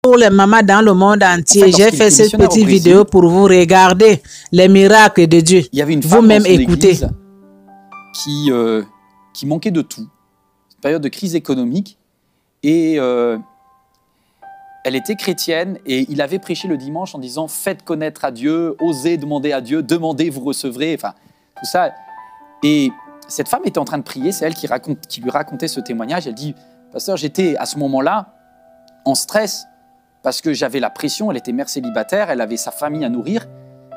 Pour les mamans dans le monde entier, j'ai fait cette petite vidéo pour vous regarder les miracles de Dieu. Il y avait une femme vous-même écoutez. Qui manquait de tout. Une période de crise économique. Et elle était chrétienne et il avait prêché le dimanche en disant « Faites connaître à Dieu, osez demander à Dieu, demandez, vous recevrez. » Enfin, tout ça. Et cette femme était en train de prier, c'est elle qui lui racontait ce témoignage. Elle dit « Pasteur, j'étais à ce moment-là en stress. » Parce que j'avais la pression, elle était mère célibataire, elle avait sa famille à nourrir,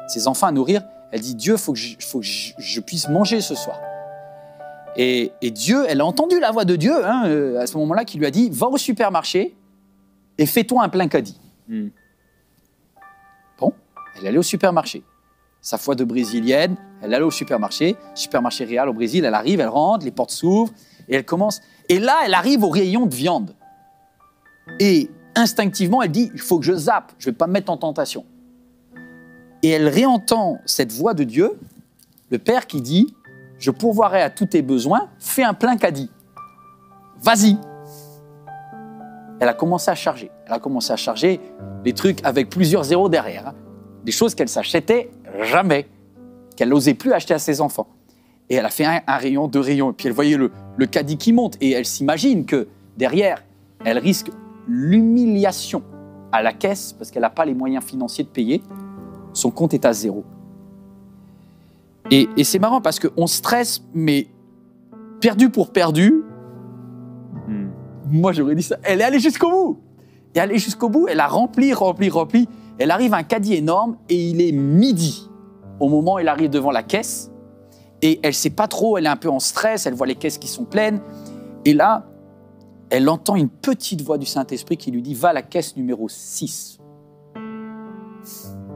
ses enfants à nourrir. Elle dit, Dieu, il faut que je puisse manger ce soir. Et Dieu, elle a entendu la voix de Dieu, à ce moment-là, qui lui a dit, va au supermarché et fais-toi un plein caddie. Bon, elle allait au supermarché. Sa foi de brésilienne, elle allait au supermarché Real au Brésil, elle arrive, elle rentre, les portes s'ouvrent, et elle commence. Et là, elle arrive au rayon de viande. Et instinctivement, elle dit, il faut que je zappe, je ne vais pas me mettre en tentation. Et elle réentend cette voix de Dieu, le Père qui dit, je pourvoirai à tous tes besoins, fais un plein caddie. Vas-y. Elle a commencé à charger. Elle a commencé à charger les trucs avec plusieurs zéros derrière. Des choses qu'elle s'achetait jamais, qu'elle n'osait plus acheter à ses enfants. Et elle a fait un rayon, 2 rayons, et puis elle voyait le caddie qui monte, et elle s'imagine que derrière, elle risque l'humiliation à la caisse parce qu'elle n'a pas les moyens financiers de payer. Son compte est à 0. Et c'est marrant parce qu'on stresse, mais perdu pour perdu. Moi, j'aurais dit ça. Elle est allée jusqu'au bout. Et allée jusqu'au bout, elle a rempli. Elle arrive à un caddie énorme et il est midi. Au moment où elle arrive devant la caisse, et elle ne sait pas trop, elle est un peu en stress, elle voit les caisses qui sont pleines. Et là, elle entend une petite voix du Saint-Esprit qui lui dit « Va à la caisse numéro 6 ».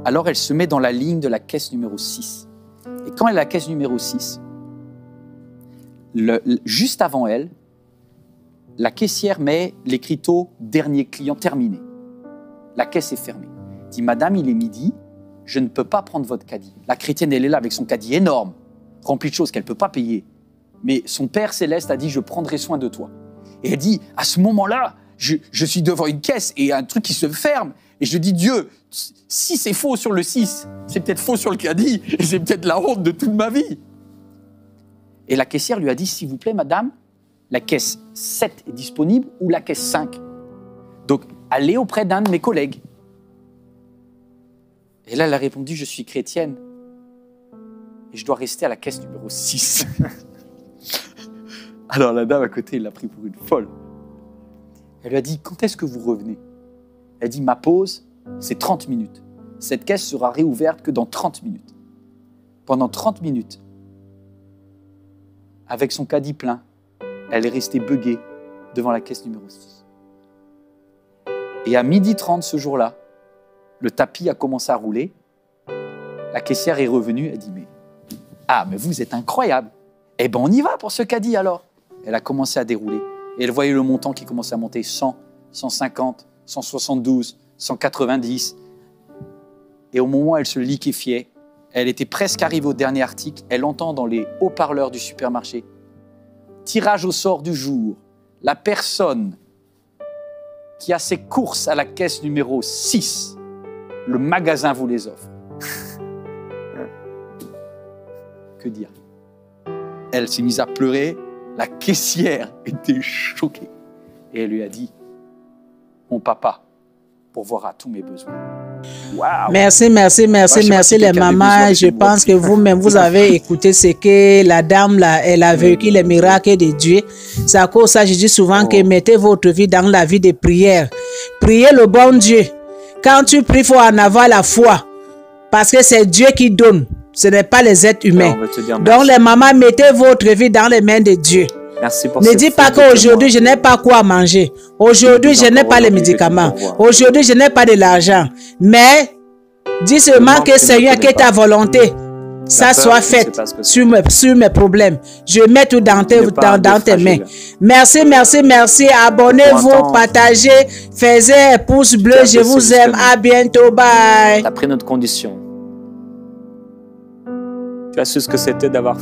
Alors, elle se met dans la ligne de la caisse numéro 6. Et quand elle est à la caisse numéro 6, juste avant elle, la caissière met l'écriteau « Dernier client terminé ». La caisse est fermée. Elle dit « Madame, il est midi, je ne peux pas prendre votre caddie ». La chrétienne, elle est là avec son caddie énorme, rempli de choses qu'elle ne peut pas payer. Mais son Père Céleste a dit « Je prendrai soin de toi ». Et elle dit, à ce moment-là, je suis devant une caisse et un truc qui se ferme. Et je dis, Dieu, si c'est faux sur le 6, c'est peut-être faux sur le caddie. Et c'est peut-être la honte de toute ma vie. Et la caissière lui a dit, s'il vous plaît, madame, la caisse 7 est disponible ou la caisse 5. Donc, allez auprès d'un de mes collègues. Et là, elle a répondu, je suis chrétienne. Et je dois rester à la caisse numéro 6. Alors la dame à côté, elle l'a pris pour une folle. Elle lui a dit, quand est-ce que vous revenez? Elle dit, ma pause, c'est 30 minutes. Cette caisse sera réouverte que dans 30 minutes. Pendant 30 minutes, avec son caddie plein, elle est restée buggée devant la caisse numéro 6. Et à 12h30 ce jour-là, le tapis a commencé à rouler. La caissière est revenue, elle dit, mais vous êtes incroyable. Eh bien, on y va pour ce caddie alors. Elle a commencé à dérouler. Et elle voyait le montant qui commençait à monter 100, 150, 172, 190. Et au moment où elle se liquéfiait, elle était presque arrivée au dernier article. Elle entend dans les haut-parleurs du supermarché, tirage au sort du jour, la personne qui a ses courses à la caisse numéro 6, le magasin vous les offre. Que dire? Elle s'est mise à pleurer. La caissière était choquée. Et elle lui a dit, mon papa pourvoira tous mes besoins. Wow. Merci les mamans. Je pense que vous-même, vous avez écouté ce que la dame, là, elle a vécu, les miracles de Dieu. C'est à cause de ça, je dis souvent que mettez votre vie dans la vie de prière. Priez le bon Dieu. Quand tu pries, il faut en avoir la foi. Parce que c'est Dieu qui donne. Ce n'est pas les êtres humains. Donc les mamans, mettez votre vie dans les mains de Dieu. Merci pour ne dis pas qu'aujourd'hui, je n'ai pas quoi manger. Aujourd'hui, je n'ai pas les médicaments. Aujourd'hui, je n'ai pas de l'argent. Mais dis seulement que Seigneur, que ta volonté, ça soit faite sur mes problèmes. Je mets tout dans tes mains. Merci. Abonnez-vous, partagez, faites un pouce bleu. Je vous aime. À bientôt. Bye. Tu as pris notre condition. Tu as su ce que c'était d'avoir